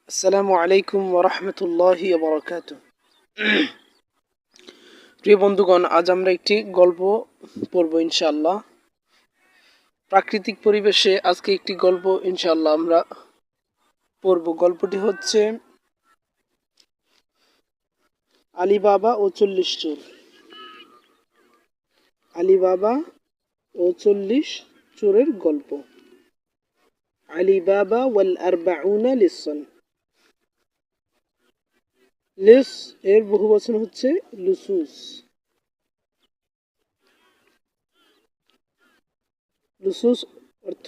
আসসালামু আলাইকুম ওরহমতুল্লাহি বারাকাতুহু। প্রিয় বন্ধুগণ, আজ আমরা একটি গল্প পড়ব ইনশাআল্লাহ। প্রাকৃতিক পরিবেশে আজকে একটি গল্প ইনশাআল্লাহ আমরা পড়ব। গল্পটি হচ্ছে আলী বাবা ও 40 চোর। আলী বাবা ও 40 চোরের গল্প। আলী বাবা ওয়াল আরবাউনা লিসন। লিস এর বহুবচন হচ্ছে লুসুস। লুসুস অর্থ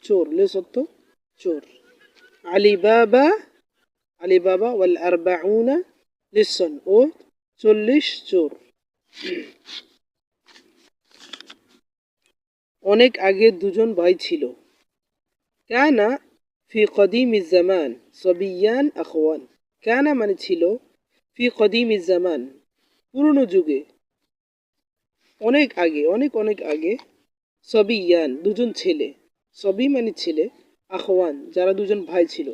চোর, লিস অর্থ চোর। আলী বাবা ওয়াল আরবাউনা লিসন ও 40 চোর। অনেক আগে দুজন ভাই ছিল। কানা ফি কদিম জামান সবিয়ান আখওয়ান। কানা মানে ছিল, ফি কদিম জামান পুরনো যুগে, অনেক আগে, অনেক অনেক আগে, সবিয়ান দুজন ছেলে, সবি মানে ছেলে, আখওয়ান যারা দুজন ভাই ছিল।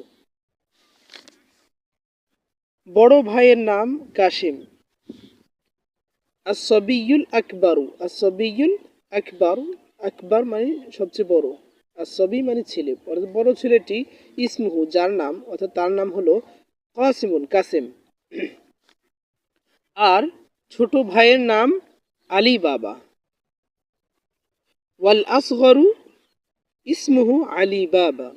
বড় ভাইয়ের নাম কাসিম। আসবিউল আকবরু, আসবিউল আকবর, আকবর মানে সবচেয়ে বড়, আসবি মানে ছেলে, অর্থাৎ বড় ছেলেটি ইসমুহু যার নাম, অর্থাৎ তার নাম হলো কাসিমুন, কাসেম। আর ছোট ভাইয়ের নাম আলী বাবা। ওয়াল আসগরু ইসমুহু আলী বাবা।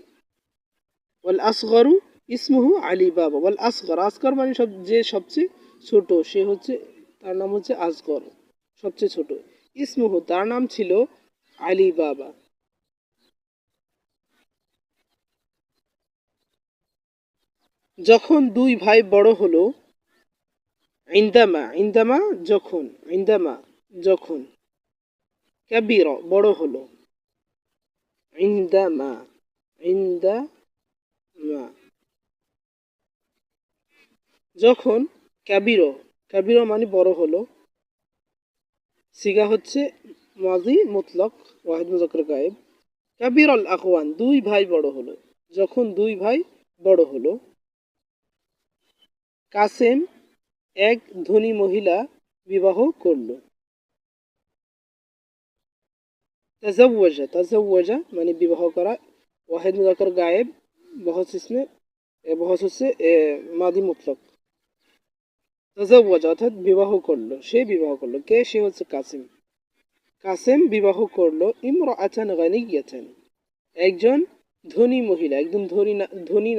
ওয়াল আসগরু ইসমুহু আলী বাবা। ওয়াল আসগর, আসগর মানে যে সবচেয়ে ছোট, সে হচ্ছে, তার নাম হচ্ছে আসগর, সবচেয়ে ছোট। ইসমুহু তার নাম ছিল আলী বাবা। যখন দুই ভাই বড় হলো, ইন্দামা, ইন্দামা যখন, ইন্দামা যখন, কাবির বড় হলো, ইন্দামা, ইন্দামা যখন, কাবির, কাবির মানে বড় হলো, সিগা হচ্ছে মাজি মুতলক, ওয়াহিদ মুজাক্কার গায়েব। কাবির আল আখওয়ান দুই ভাই বড় হলো, যখন দুই ভাই বড় হলো, কাসেম এক ধনী মহিলা বিবাহ করল। তাজাওয়াজা, তাজাওয়াজা মানে বিবাহ করা, ওয়াহিদ মুজাক্কার গায়েব, বহস ইসমে, বহস হচ্ছে মাদি মুতলক। তাজাওয়াজা অর্থাৎ বিবাহ করলো, সে বিবাহ করলো, কে, সে হচ্ছে কাসিম। কাসেম বিবাহ করলো ইমরাআতান গানিয়াতান, একজন ধনী মহিলা, একদম ধনী, ধনী